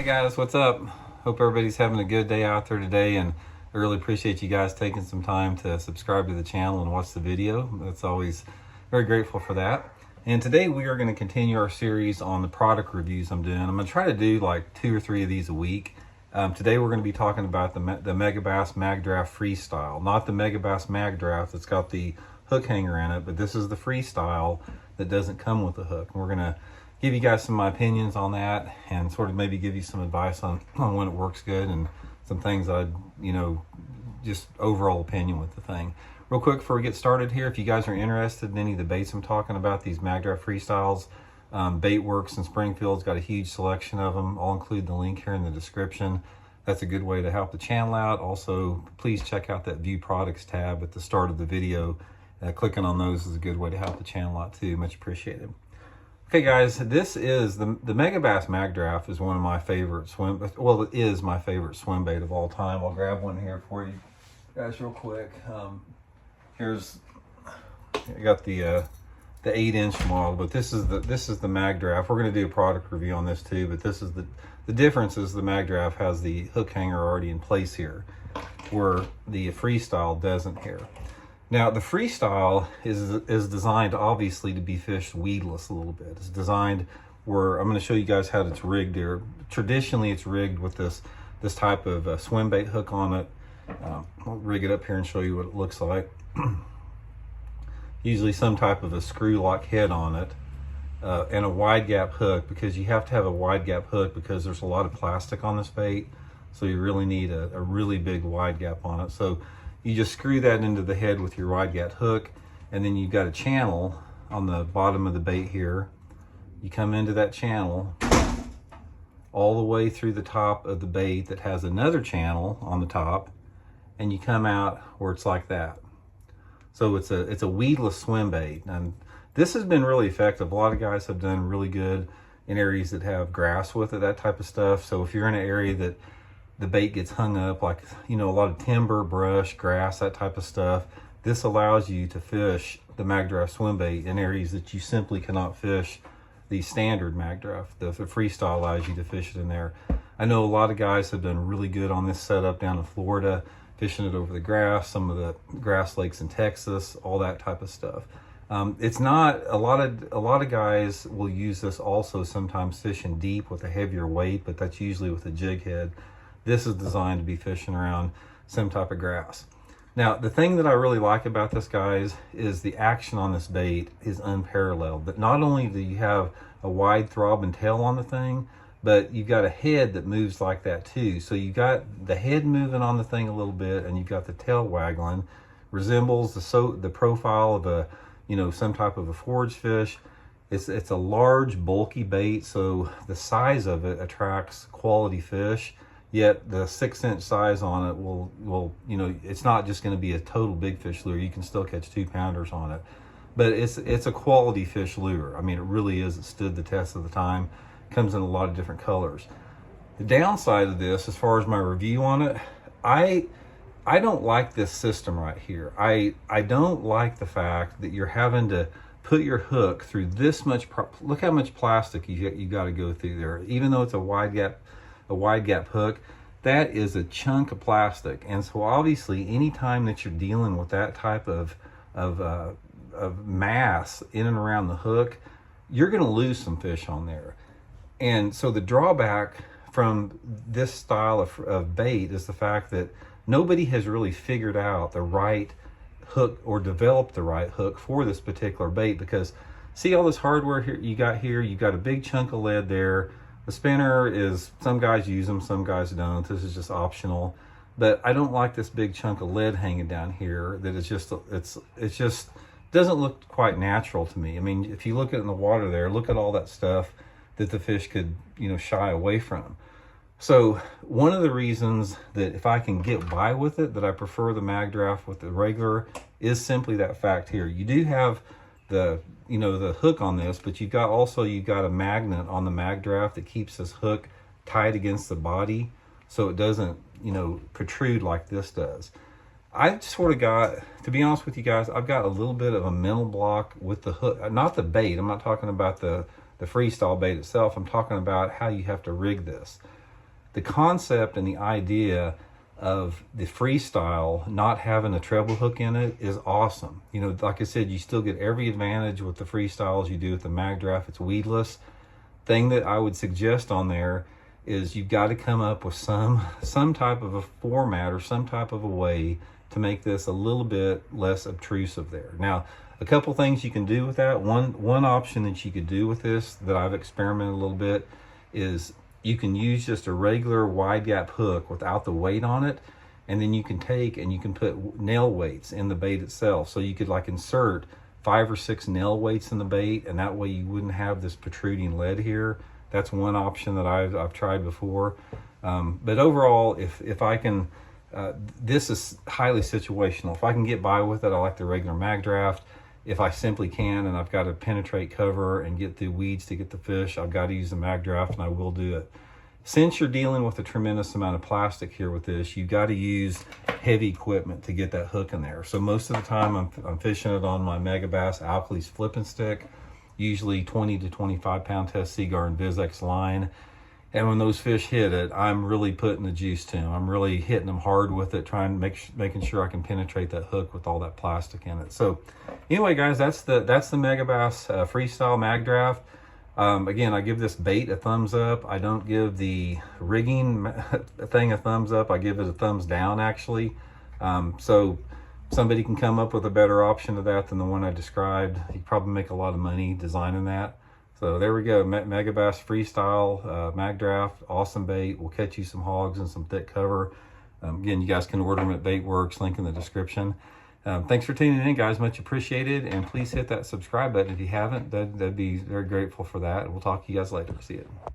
Guys, what's up? Hope everybody's having a good day out there today, and I really appreciate you guys taking some time to subscribe to the channel and watch the video. That's always very grateful for that. And today we are going to continue our series on the product reviews I'm doing. I'm going to try to do like 2 or 3 of these a week. Today we're going to be talking about the Megabass Magdraft Freestyle, not the Megabass Magdraft that's got the hook hanger in it, but this is the Freestyle that doesn't come with the hook. And we're going to give you guys some of my opinions on that and sort of maybe give you some advice on when it works good and some things I'd, just overall opinion with the thing. Real quick before we get started here, if you guys are interested in any of the baits I'm talking about, these Magdraft Freestyles, Baitworks in Springfield's got a huge selection of them. I'll include the link here in the description. That's a good way to help the channel out. Also, please check out that View Products tab at the start of the video. Clicking on those is a good way to help the channel out too. Much appreciated. Okay guys, this is the Megabass Magdraft is one of my favorite it is my favorite swim bait of all time. I'll grab one here for you guys real quick. Here's, I got the 8-inch model, but this is the Magdraft. We're going to do a product review on this too, but this is the difference is the Magdraft has the hook hanger already in place here, where the Freestyle doesn't here. Now the Freestyle is designed obviously to be fished weedless a little bit. It's designed where I'm going to show you guys how it's rigged here. Traditionally it's rigged with this type of swim bait hook on it. I'll rig it up here and show you what it looks like. Usually some type of a screw lock head on it and a wide gap hook, because you have to have a wide gap hook because there's a lot of plastic on this bait, so you really need a really big wide gap on it. So you just screw that into the head with your wide gap hook, and then you've got a channel on the bottom of the bait here. You come into that channel all the way through the top of the bait that has another channel on the top, and you come out where it's like that. So it's a weedless swim bait, and this has been really effective. A lot of guys have done really good in areas that have grass with it, that type of stuff. So if you're in an area that the bait gets hung up, like, a lot of timber, brush, grass, that type of stuff, this allows you to fish the Magdraft swim bait in areas that you simply cannot fish the standard Magdraft. The Freestyle allows you to fish it in there. I know a lot of guys have done really good on this setup down in Florida, fishing it over the grass, some of the grass lakes in Texas, all that type of stuff. It's not, a lot of guys will use this also sometimes fishing deep with a heavier weight, but that's usually with a jig head. This is designed to be fishing around some type of grass. Now, the thing that I really like about this, guys, is the action on this bait is unparalleled. But not only do you have a wide throbbing tail on the thing, but you've got a head that moves like that too. So you got the head moving on the thing a little bit, and you've got the tail waggling. Resembles the profile of a, some type of a forage fish. It's a large, bulky bait, so the size of it attracts quality fish. Yet the 6-inch size on it will it's not just going to be a total big fish lure. You can still catch 2-pounders on it, but it's a quality fish lure. I mean, it really is. It stood the test of the time. Comes in a lot of different colors. The downside of this, as far as my review on it, I don't like this system right here. I don't like the fact that you're having to put your hook through this much. Look how much plastic you got to go through there. Even though it's a wide gap hook, that is a chunk of plastic. And so obviously anytime that you're dealing with that type of mass in and around the hook, you're going to lose some fish on there. And so the drawback from this style of bait is the fact that nobody has really figured out the right hook or developed the right hook for this particular bait. Because see all this hardware here you got a big chunk of lead there. The spinner is, some guys use them, some guys don't. This is just optional. But I don't like this big chunk of lead hanging down here. That it's just doesn't look quite natural to me. I mean, if you look at it in the water there, look at all that stuff that the fish could, shy away from. So one of the reasons that if I can get by with it, that I prefer the Magdraft with the regular, is simply that fact here. You do have the hook on this, but you've got a magnet on the Magdraft that keeps this hook tight against the body, so it doesn't protrude like this does. I sort of got, to be honest with you guys, I've got a little bit of a mental block with the hook, not the bait. I'm not talking about the Freestyle bait itself. I'm talking about how you have to rig this. the concept and the idea of the Freestyle not having a treble hook in it is awesome. You know, like I said, you still get every advantage with the Freestyles you do with the Magdraft. It's weedless. Thing that I would suggest on there is you've got to come up with some type of a format or some type of a way to make this a little bit less obtrusive there. Now, a couple things you can do with that. One option that you could do with this that I've experimented a little bit is you can use just a regular wide gap hook without the weight on it, and then you can take and you can put nail weights in the bait itself. So you could like insert 5 or 6 nail weights in the bait, and that way you wouldn't have this protruding lead here. That's one option that I've tried before. But overall, if I can, this is highly situational. If I can get by with it, I like the regular Magdraft. If I simply can, and I've got to penetrate cover and get through weeds to get the fish, I've got to use the Magdraft, and I will do it. Since you're dealing with a tremendous amount of plastic here with this, you've got to use heavy equipment to get that hook in there. So most of the time I'm fishing it on my Megabass Alkalies flipping stick, usually 20 to 25 pound test Seaguar and VizX line. And when those fish hit it, I'm really putting the juice to them. I'm really hitting them hard with it, making sure I can penetrate that hook with all that plastic in it. So anyway, guys, that's the Megabass Freestyle Magdraft. Again, I give this bait a thumbs up. I don't give the rigging thing a thumbs up. I give it a thumbs down, actually. So somebody can come up with a better option to that than the one I described. You probably make a lot of money designing that. So there we go, Megabass Freestyle Magdraft, awesome bait. We'll catch you some hogs and some thick cover. Again, you guys can order them at Baitworks, link in the description. Thanks for tuning in, guys, much appreciated. And please hit that subscribe button if you haven't. That'd be very grateful for that. We'll talk to you guys later. See you.